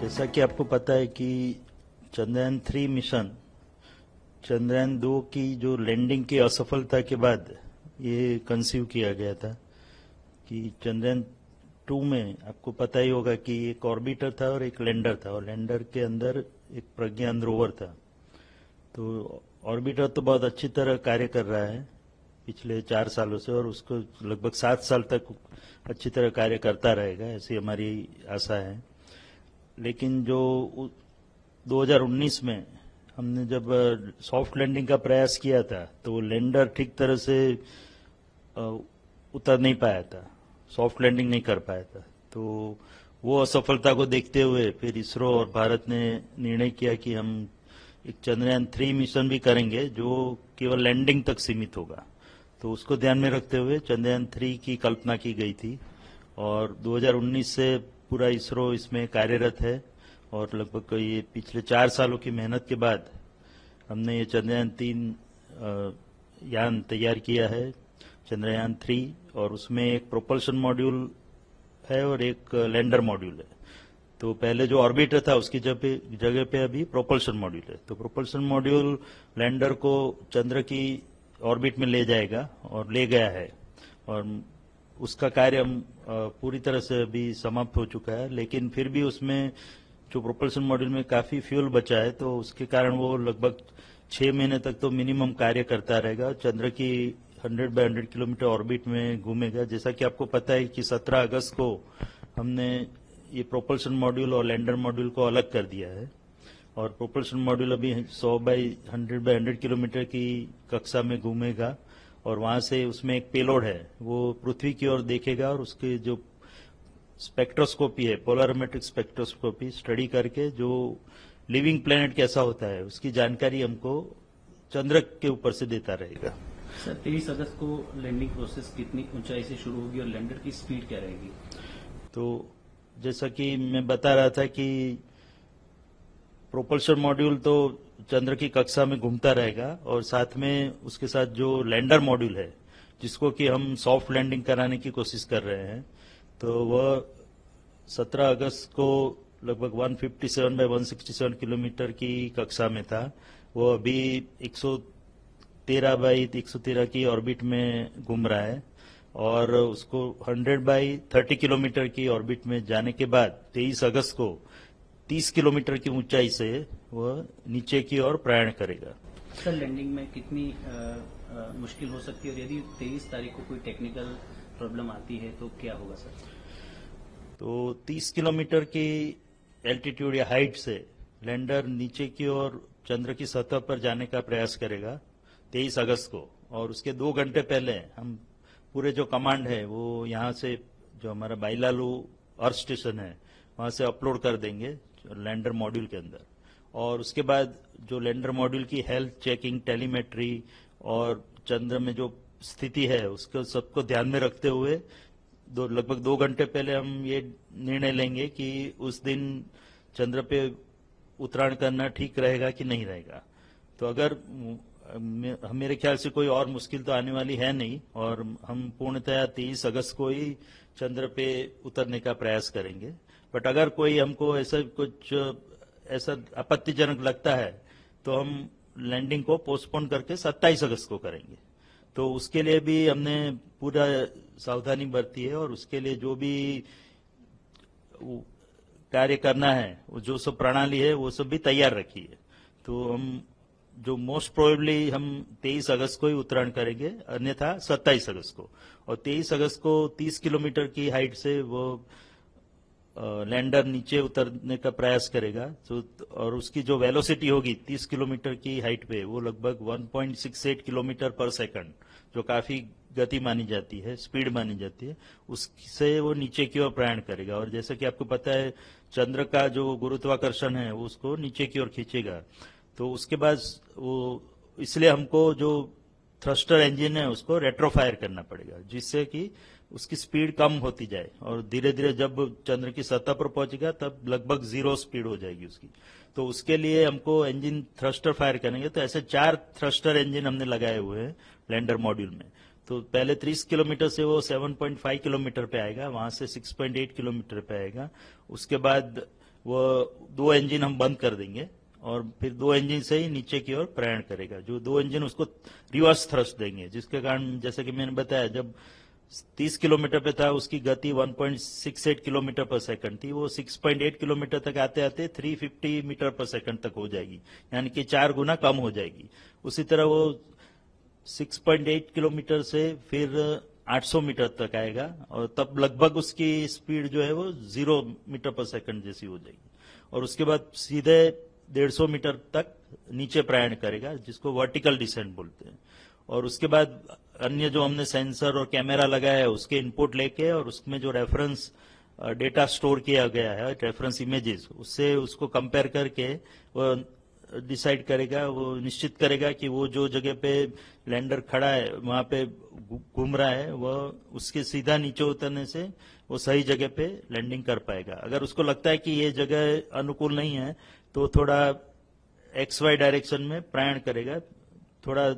जैसा कि आपको पता है कि चंद्रयान 3 मिशन चंद्रयान 2 की जो लैंडिंग की असफलता के बाद ये कंसीव किया गया था कि चंद्रयान 2 में आपको पता ही होगा कि एक ऑर्बिटर था और एक लैंडर था और लैंडर के अंदर एक प्रज्ञान रोवर था। तो ऑर्बिटर तो बहुत अच्छी तरह कार्य कर रहा है पिछले 4 सालों से और उसको लगभग 7 साल तक अच्छी तरह कार्य करता रहेगा, ऐसी हमारी आशा है। लेकिन जो 2019 में हमने जब सॉफ्ट लैंडिंग का प्रयास किया था तो लैंडर ठीक तरह से उतर नहीं पाया था, सॉफ्ट लैंडिंग नहीं कर पाया था। तो वो असफलता को देखते हुए फिर इसरो और भारत ने निर्णय किया कि हम एक चंद्रयान 3 मिशन भी करेंगे जो केवल लैंडिंग तक सीमित होगा। तो उसको ध्यान में रखते हुए चंद्रयान 3 की कल्पना की गई थी और 2019 से पूरा इसरो इसमें कार्यरत है और लगभग ये पिछले 4 सालों की मेहनत के बाद हमने ये चंद्रयान 3 यान तैयार किया है, चंद्रयान 3, और उसमें एक प्रोपल्शन मॉड्यूल है और एक लैंडर मॉड्यूल है। तो पहले जो ऑर्बिटर था उसकी जगह पे अभी प्रोपल्शन मॉड्यूल है। तो प्रोपल्शन मॉड्यूल लैंडर को चंद्र की ऑर्बिट में ले जाएगा और ले गया है और उसका कार्य पूरी तरह से अभी समाप्त हो चुका है। लेकिन फिर भी उसमें जो प्रोपल्शन मॉड्यूल में काफी फ्यूल बचा है तो उसके कारण वो लगभग 6 महीने तक तो मिनिमम कार्य करता रहेगा। चंद्र की 100 बाय 100 किलोमीटर ऑर्बिट में घूमेगा। जैसा कि आपको पता है कि 17 अगस्त को हमने ये प्रोपल्शन मॉड्यूल और लैंडर मॉड्यूल को अलग कर दिया है और प्रोपल्शन मॉड्यूल अभी 100 बाय 100 किलोमीटर की कक्षा में घूमेगा और वहां से उसमें एक पेलोड है, वो पृथ्वी की ओर देखेगा और उसके जो स्पेक्ट्रोस्कोपी है, पोलरिमेट्रिक स्पेक्ट्रोस्कोपी स्टडी करके जो लिविंग प्लेनेट कैसा होता है उसकी जानकारी हमको चंद्र के ऊपर से देता रहेगा। सर 23 अगस्त को लैंडिंग प्रोसेस कितनी ऊंचाई से शुरू होगी और लैंडर की स्पीड क्या रहेगी? तो जैसा कि मैं बता रहा था कि प्रोपल्शन मॉड्यूल तो चंद्र की कक्षा में घूमता रहेगा और साथ में उसके साथ जो लैंडर मॉड्यूल है जिसको कि हम सॉफ्ट लैंडिंग कराने की कोशिश कर रहे हैं, तो वह 17 अगस्त को लगभग 157 बाय 167 किलोमीटर की कक्षा में था। वो अभी 113 बाई 113 की ऑर्बिट में घूम रहा है और उसको 100 बाई 30 किलोमीटर की ऑर्बिट में जाने के बाद 23 अगस्त को 30 किलोमीटर की ऊंचाई से वह नीचे की ओर प्रयाण करेगा। सर लैंडिंग में कितनी मुश्किल हो सकती है और यदि 23 तारीख को कोई टेक्निकल प्रॉब्लम आती है तो क्या होगा सर? तो 30 किलोमीटर की एल्टीट्यूड या हाइट से लैंडर नीचे की ओर चंद्र की सतह पर जाने का प्रयास करेगा 23 अगस्त को और उसके 2 घंटे पहले हम पूरे जो कमांड है वो यहाँ से जो हमारा बाइलालू अर्थ स्टेशन है वहां से अपलोड कर देंगे लैंडर मॉड्यूल के अंदर और उसके बाद जो लैंडर मॉड्यूल की हेल्थ चेकिंग, टेलीमेट्री और चंद्र में जो स्थिति है उसको सबको ध्यान में रखते हुए लगभग 2 घंटे पहले हम ये निर्णय लेंगे कि उस दिन चंद्र पे उतराण करना ठीक रहेगा कि नहीं रहेगा। तो अगर मेरे ख्याल से कोई और मुश्किल तो आने वाली है नहीं और हम पूर्णतया 23 अगस्त को ही चंद्र पे उतरने का प्रयास करेंगे। बट अगर कोई हमको ऐसा आपत्तिजनक लगता है तो हम लैंडिंग को पोस्टपोन करके 27 अगस्त को करेंगे। तो उसके लिए भी हमने पूरा सावधानी बरती है और उसके लिए जो भी कार्य करना है वो जो सब प्रणाली है वो सब भी तैयार रखी है। तो हम जो मोस्ट प्रोबेबली हम 23 अगस्त को ही उत्तरायण करेंगे, अन्यथा 27 अगस्त को। और 23 अगस्त को 30 किलोमीटर की हाइट से वो लैंडर नीचे उतरने का प्रयास करेगा। तो और उसकी जो वेलोसिटी होगी 30 किलोमीटर की हाइट पे वो लगभग 1.68 किलोमीटर पर सेकंड, जो काफी गति मानी जाती है, स्पीड मानी जाती है, उससे वो नीचे की ओर प्रयाण करेगा। और जैसा कि आपको पता है चंद्र का जो गुरुत्वाकर्षण है वो उसको नीचे की ओर खींचेगा। तो उसके बाद वो इसलिए हमको जो थ्रस्टर इंजन है उसको रेट्रोफायर करना पड़ेगा जिससे कि उसकी स्पीड कम होती जाए और धीरे धीरे जब चंद्र की सतह पर पहुंचेगा तब लगभग 0 स्पीड हो जाएगी उसकी। तो उसके लिए हमको इंजन थ्रस्टर फायर करेंगे। तो ऐसे 4 थ्रस्टर इंजन हमने लगाए हुए हैं लैंडर मॉड्यूल में। तो पहले 30 किलोमीटर से वो 7.5 किलोमीटर पे आएगा, वहां से 6.8 किलोमीटर पे आएगा। उसके बाद वो 2 इंजन हम बंद कर देंगे और फिर 2 इंजन से ही नीचे की ओर प्रयाण करेगा। जो 2 इंजन उसको रिवर्स थ्रस्ट देंगे, जिसके कारण जैसे कि मैंने बताया, जब 30 किलोमीटर पे था उसकी गति 1.68 किलोमीटर पर सेकंड थी, वो 6.8 किलोमीटर तक आते आते 350 मीटर पर सेकंड तक हो जाएगी, यानी कि 4 गुना कम हो जाएगी। उसी तरह वो 6.8 किलोमीटर से फिर 800 मीटर तक आएगा और तब लगभग उसकी स्पीड जो है वो 0 मीटर पर सेकंड जैसी हो जाएगी। और उसके बाद सीधे 150 मीटर तक नीचे प्रयाण करेगा, जिसको वर्टिकल डिसेंट बोलते हैं। और उसके बाद अन्य जो हमने सेंसर और कैमरा लगाया है उसके इनपुट लेके और उसमें जो रेफरेंस डेटा स्टोर किया गया है, रेफरेंस इमेजेस, उससे उसको कंपेयर करके वो डिसाइड करेगा, वो निश्चित करेगा कि वो जो जगह पे लैंडर खड़ा है वहां पे घूम रहा है, वह उसके सीधा नीचे उतरने से वो सही जगह पे लैंडिंग कर पाएगा। अगर उसको लगता है कि ये जगह अनुकूल नहीं है तो थोड़ा XY डायरेक्शन में प्रयाण करेगा, थोड़ा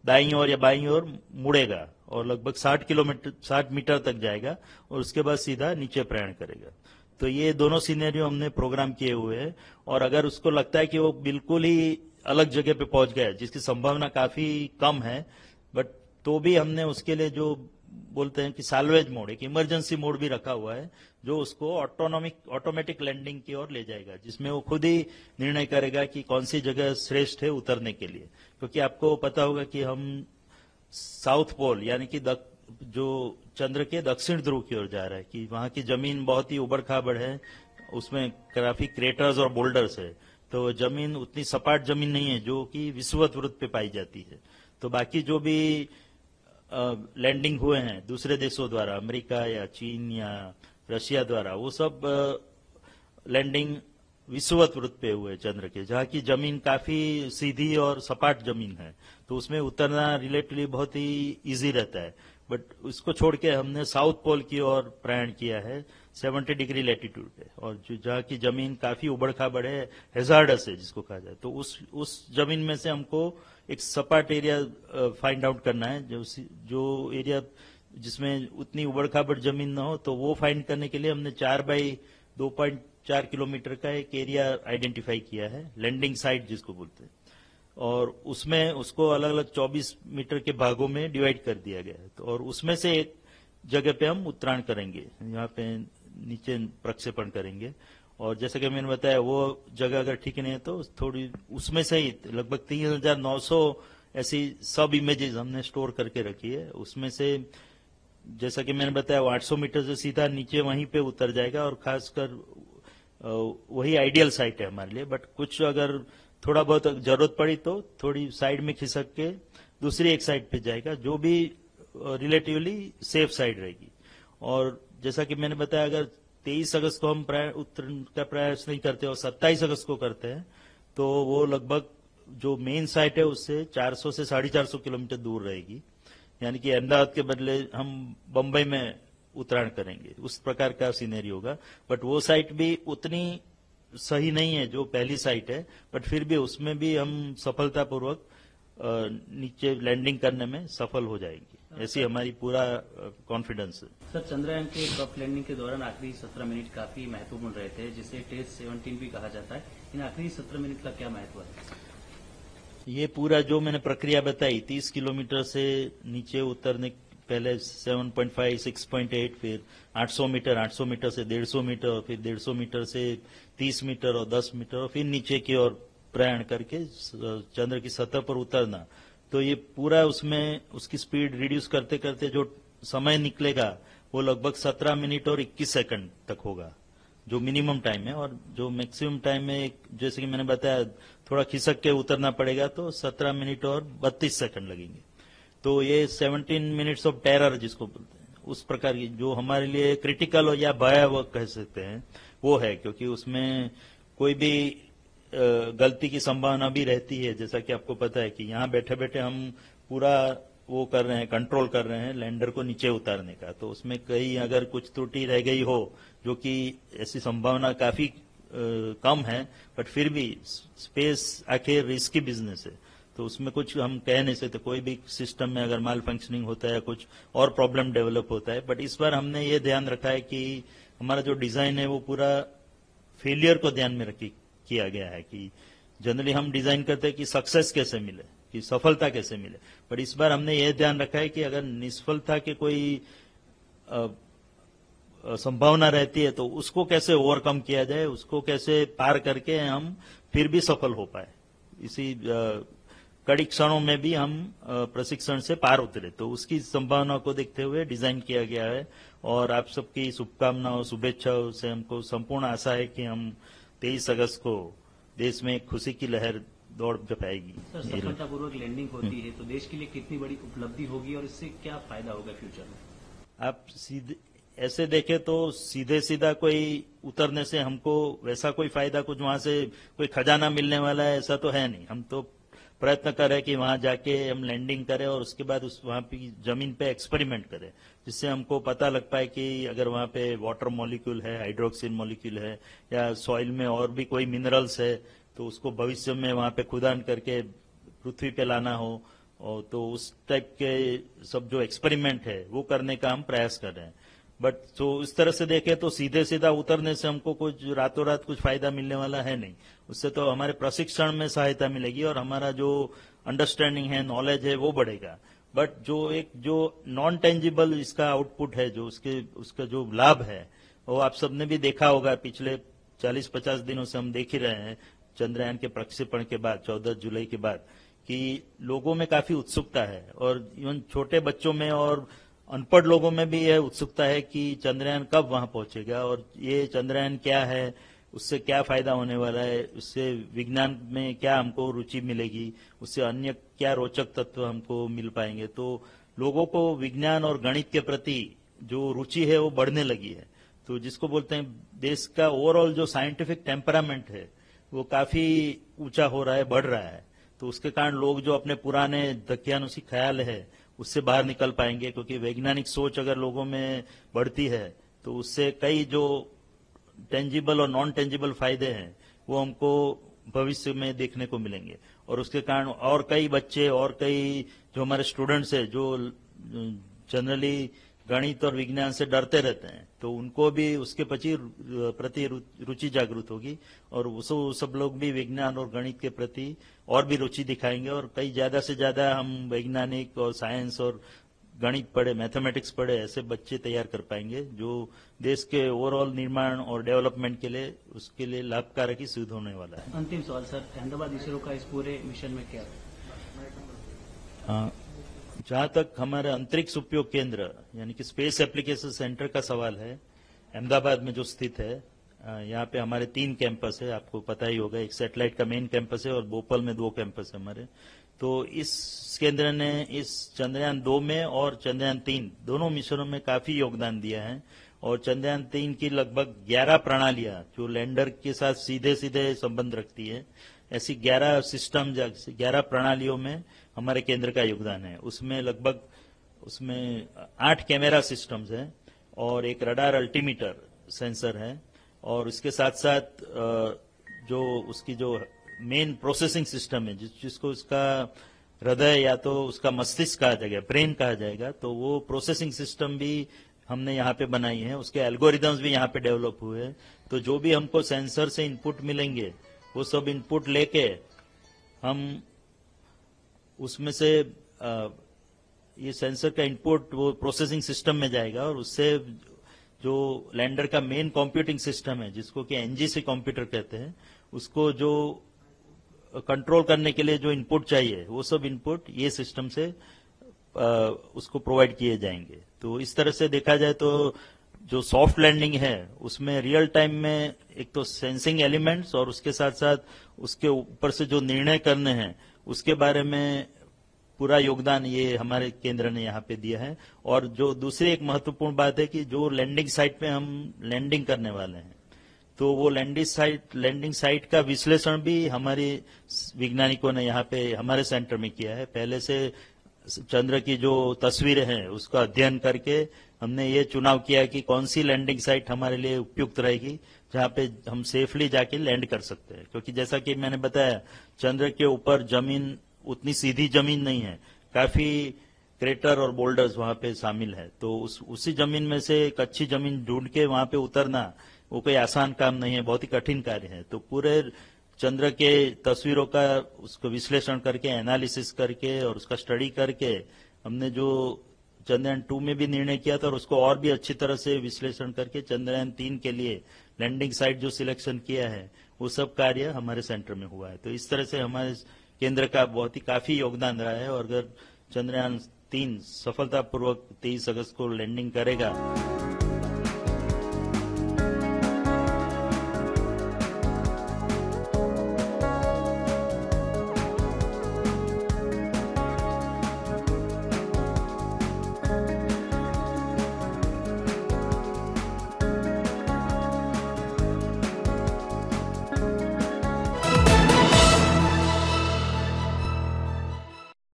दाईं ओर या बाईं ओर मुड़ेगा और लगभग 60 मीटर तक जाएगा और उसके बाद सीधा नीचे प्रयाण करेगा। तो ये दोनों सिनेरियो हमने प्रोग्राम किए हुए हैं। और अगर उसको लगता है कि वो बिल्कुल ही अलग जगह पे पहुंच गया है, जिसकी संभावना काफी कम है, बट तो भी हमने उसके लिए जो बोलते हैं कि साल्वेज मोड, एक इमरजेंसी मोड भी रखा हुआ है, जो उसको ऑटोमेटिक लैंडिंग की ओर ले जाएगा, जिसमें वो खुद ही निर्णय करेगा कि कौन सी जगह श्रेष्ठ है उतरने के लिए। क्योंकि आपको पता होगा कि हम साउथ पोल यानी कि जो चंद्र के दक्षिण ध्रुव की ओर जा रहा है, कि वहां की जमीन बहुत ही उबड़ खाबड़ है, उसमें काफी क्रेटर्स और बोल्डर्स है, तो जमीन उतनी सपाट जमीन नहीं है जो कि विषुवत वृत्त पे पाई जाती है। तो बाकी जो भी लैंडिंग हुए हैं दूसरे देशों द्वारा, अमेरिका या चीन या रशिया द्वारा, वो सब लैंडिंग विषुवत वृत्त पे हुए चंद्र के, जहाँ की जमीन काफी सीधी और सपाट जमीन है, तो उसमें उतरना रिलेटिवली बहुत ही इजी रहता है। बट उसको छोड़ के हमने साउथ पोल की ओर प्रयाण किया है 70 डिग्री लैटिट्यूड पे, और जहाँ की जमीन काफी उबड़ खाबड़ है, हेजार्डस है जिसको कहा जाए, तो उस जमीन में से हमको एक सपाट एरिया फाइंड आउट करना है, जो एरिया जिसमें उतनी उबड़ खाबड़ जमीन ना हो, तो वो फाइंड करने के लिए हमने 4x2.4 किलोमीटर का एक एरिया आइडेंटिफाई किया है, लैंडिंग साइट जिसको बोलते हैं। और उसमें उसको अलग अलग 24 मीटर के भागों में डिवाइड कर दिया गया है। तो और उसमें से एक जगह पे हम उत्तरायण करेंगे, यहाँ पे नीचे प्रक्षेपण करेंगे। और जैसे कि मैंने बताया, वो जगह अगर ठीक नहीं है तो थोड़ी उसमें से ही लगभग 3900 ऐसी सब इमेजेस हमने स्टोर करके रखी है। उसमें से जैसा कि मैंने बताया, वो 800 मीटर से सीधा नीचे वहीं पे उतर जाएगा, और खासकर वही आइडियल साइट है हमारे लिए। बट कुछ अगर थोड़ा बहुत जरूरत पड़ी तो थोड़ी साइड में खिसक के दूसरी एक साइड पे जाएगा, जो भी रिलेटिवली सेफ साइड रहेगी। और जैसा कि मैंने बताया, अगर 23 अगस्त को हम उत्तरायण का प्रयास नहीं करते और 27 अगस्त को करते हैं, तो वो लगभग जो मेन साइट है उससे 400 से 450 किलोमीटर दूर रहेगी, यानी कि अहमदाबाद के बदले हम बंबई में उत्तरायण करेंगे, उस प्रकार का सीनरी होगा। बट वो साइट भी उतनी सही नहीं है जो पहली साइट है, बट फिर भी उसमें भी हम सफलतापूर्वक नीचे लैंडिंग करने में सफल हो जाएंगे, ऐसी हमारी पूरा कॉन्फिडेंस है। सर, चंद्रयान के सॉफ्ट लैंडिंग के दौरान आखिरी 17 मिनट काफी महत्वपूर्ण रहे थे, जिसे टेस्ट 17 भी कहा जाता है। इन आखिरी 17 मिनट का क्या महत्व है? ये पूरा जो मैंने प्रक्रिया बताई, 30 किलोमीटर से नीचे उतरने पहले 7.5, 6.8, फिर 800 मीटर, 800 मीटर से 150 मीटर, फिर 150 मीटर से 30 मीटर और 10 मीटर, और फिर नीचे की ओर प्रयाण करके चंद्र की सतह पर उतरना। तो ये पूरा उसमें उसकी स्पीड रिड्यूस करते करते जो समय निकलेगा वो लगभग 17 मिनट और 21 सेकंड तक होगा, जो मिनिमम टाइम है। और जो मैक्सिमम टाइम है, जैसे कि मैंने बताया, थोड़ा खिसक के उतरना पड़ेगा तो 17 मिनट और 32 सेकंड लगेंगे। तो ये 17 मिनट्स ऑफ टेरर जिसको बोलते हैं, उस प्रकार की जो हमारे लिए क्रिटिकल हो या भयावह कह सकते हैं वो है, क्योंकि उसमें कोई भी गलती की संभावना भी रहती है। जैसा कि आपको पता है कि यहाँ बैठे बैठे हम पूरा वो कर रहे हैं, कंट्रोल कर रहे हैं लैंडर को नीचे उतारने का, तो उसमें कहीं अगर कुछ त्रुटि रह गई हो, जो कि ऐसी संभावना काफी कम है, बट फिर भी स्पेस आखिर रिस्की बिजनेस है, तो उसमें कुछ हम कह नहीं सकते, कोई भी सिस्टम में अगर माल फंक्शनिंग होता है, कुछ और प्रॉब्लम डेवलप होता है। बट इस बार हमने ये ध्यान रखा है कि हमारा जो डिजाइन है वो पूरा फेलियर को ध्यान में रख किया गया है कि जनरली हम डिजाइन करते हैं कि सक्सेस कैसे मिले, कि सफलता कैसे मिले। बट इस बार हमने ये ध्यान रखा है कि अगर निष्फलता के कोई संभावना रहती है तो उसको कैसे ओवरकम किया जाए, उसको कैसे पार करके हम फिर भी सफल हो पाए। इसी कड़ी क्षणों में भी हम प्रशिक्षण से पार उतरे, तो उसकी संभावना को देखते हुए डिजाइन किया गया है। और आप सबकी शुभकामनाओं, शुभेच्छाओं से हमको संपूर्ण आशा है कि हम 23 अगस्त को देश में एक खुशी की लहर दौड़ पाएगी। सर, सफलतापूर्वक लैंडिंग होती है तो देश के लिए कितनी बड़ी उपलब्धि होगी और इससे क्या फायदा होगा फ्यूचर में? आप सीधे ऐसे देखें तो सीधे सीधा कोई उतरने से हमको वैसा कोई फायदा, कुछ वहां से कोई खजाना मिलने वाला है ऐसा तो है नहीं। हम तो प्रयत्न करें कि वहां जाके हम लैंडिंग करें और उसके बाद उस वहां की जमीन पे एक्सपेरिमेंट करें, जिससे हमको पता लग पाए कि अगर वहां पे वाटर मॉलिक्यूल है, हाइड्रोक्सिन मॉलिक्यूल है, या सॉइल में और भी कोई मिनरल्स है, तो उसको भविष्य में वहां पे खुदान करके पृथ्वी पे लाना हो, और तो उस टाइप के सब जो एक्सपेरिमेंट है वो करने का हम प्रयास कर रहे हैं। बट तो इस तरह से देखें तो सीधे सीधा उतरने से हमको कुछ रातों रात कुछ फायदा मिलने वाला है नहीं। उससे तो हमारे प्रशिक्षण में सहायता मिलेगी और हमारा जो अंडरस्टैंडिंग है, नॉलेज है, वो बढ़ेगा। बट जो नॉन टेंजिबल इसका आउटपुट है, जो उसका जो लाभ है, वो आप सबने भी देखा होगा। पिछले 40-50 दिनों से हम देख ही रहे हैं, चंद्रयान के प्रक्षेपण के बाद 14 जुलाई के बाद, कि लोगों में काफी उत्सुकता है और इवन छोटे बच्चों में और अनपढ़ लोगों में भी यह उत्सुकता है कि चंद्रयान कब वहां पहुंचेगा और ये चंद्रयान क्या है, उससे क्या फायदा होने वाला है, उससे विज्ञान में क्या हमको रुचि मिलेगी, उससे अन्य क्या रोचक तत्व हमको मिल पाएंगे। तो लोगों को विज्ञान और गणित के प्रति जो रुचि है वो बढ़ने लगी है। तो जिसको बोलते हैं देश का ओवरऑल जो साइंटिफिक टेम्परामेंट है वो काफी ऊंचा हो रहा है, बढ़ रहा है। तो उसके कारण लोग जो अपने पुराने दकियानुसी ख्याल है उससे बाहर निकल पाएंगे, क्योंकि वैज्ञानिक सोच अगर लोगों में बढ़ती है तो उससे कई जो टेंजिबल और नॉन टेंजिबल फायदे हैं वो हमको भविष्य में देखने को मिलेंगे। और उसके कारण और कई बच्चे और कई जो हमारे स्टूडेंट्स है जो जनरली गणित और विज्ञान से डरते रहते हैं, तो उनको भी उसके प्रति रुचि जागृत होगी और वो सब लोग भी विज्ञान और गणित के प्रति और भी रुचि दिखाएंगे। और कई ज्यादा से ज्यादा हम वैज्ञानिक और साइंस और गणित पढ़े, मैथमेटिक्स पढ़े ऐसे बच्चे तैयार कर पाएंगे जो देश के ओवरऑल निर्माण और डेवलपमेंट के लिए, उसके लिए लाभकारक ही सिद्ध होने वाला है। अंतिम सवाल सर, अहमदाबाद इसरो का इस पूरे मिशन में क्या है? जहां तक हमारे अंतरिक्ष उपयोग केंद्र यानी कि स्पेस एप्लीकेशन सेंटर का सवाल है, अहमदाबाद में जो स्थित है, यहाँ पे हमारे 3 कैंपस है, आपको पता ही होगा। एक सैटेलाइट का मेन कैंपस है और भोपाल में 2 कैंपस है हमारे। तो इस केंद्र ने इस चंद्रयान 2 में और चंद्रयान 3 दोनों मिशनों में काफी योगदान दिया है। और चंद्रयान 3 की लगभग 11 प्रणालियां जो लैंडर के साथ सीधे सीधे संबंध रखती है, ऐसी 11 सिस्टम, 11 प्रणालियों में हमारे केंद्र का योगदान है। उसमें 8 कैमरा सिस्टम्स हैं और एक रडार अल्टीमीटर सेंसर है, और इसके साथ साथ जो उसकी जो मेन प्रोसेसिंग सिस्टम है, जिसको उसका हृदय या तो उसका मस्तिष्क कहा जाएगा, ब्रेन कहा जाएगा, तो वो प्रोसेसिंग सिस्टम भी हमने यहाँ पे बनाई है। उसके एल्गोरिदम्स भी यहाँ पे डेवलप हुए हैं। तो जो भी हमको सेंसर से इनपुट मिलेंगे वो सब इनपुट लेके हम उसमें से ये सेंसर का इनपुट वो प्रोसेसिंग सिस्टम में जाएगा और उससे जो लैंडर का मेन कंप्यूटिंग सिस्टम है, जिसको कि एनजीसी कंप्यूटर कहते हैं, उसको जो कंट्रोल करने के लिए जो इनपुट चाहिए वो सब इनपुट ये सिस्टम से उसको प्रोवाइड किए जाएंगे। तो इस तरह से देखा जाए तो जो सॉफ्ट लैंडिंग है उसमें रियल टाइम में एक तो सेंसिंग एलिमेंट्स और उसके साथ साथ उसके ऊपर से जो निर्णय करने हैं उसके बारे में पूरा योगदान ये हमारे केंद्र ने यहाँ पे दिया है। और जो दूसरी एक महत्वपूर्ण बात है कि जो लैंडिंग साइट पे हम लैंडिंग करने वाले हैं, तो वो लैंडिंग साइट का विश्लेषण भी हमारे वैज्ञानिकों ने यहाँ पे हमारे सेंटर में किया है। पहले से चंद्र की जो तस्वीरें हैं उसका अध्ययन करके हमने ये चुनाव किया कि कौन सी लैंडिंग साइट हमारे लिए उपयुक्त रहेगी, जहाँ पे हम सेफली जाके लैंड कर सकते हैं। क्योंकि जैसा कि मैंने बताया, चंद्र के ऊपर जमीन उतनी सीधी जमीन नहीं है, काफी क्रेटर और बोल्डर्स वहां पे शामिल है। तो उसी जमीन में से एक अच्छी जमीन ढूंढ के वहां पे उतरना वो कोई आसान काम नहीं है, बहुत ही कठिन कार्य है। तो पूरे चंद्र के तस्वीरों का उसको विश्लेषण करके, एनालिसिस करके और उसका स्टडी करके हमने जो चंद्रयान 2 में भी निर्णय किया था और उसको और भी अच्छी तरह से विश्लेषण करके चंद्रयान 3 के लिए लैंडिंग साइट जो सिलेक्शन किया है वो सब कार्य हमारे सेंटर में हुआ है। तो इस तरह से हमारे केंद्र का बहुत ही काफी योगदान रहा है। और अगर चंद्रयान 3 सफलतापूर्वक 23 अगस्त को लैंडिंग करेगा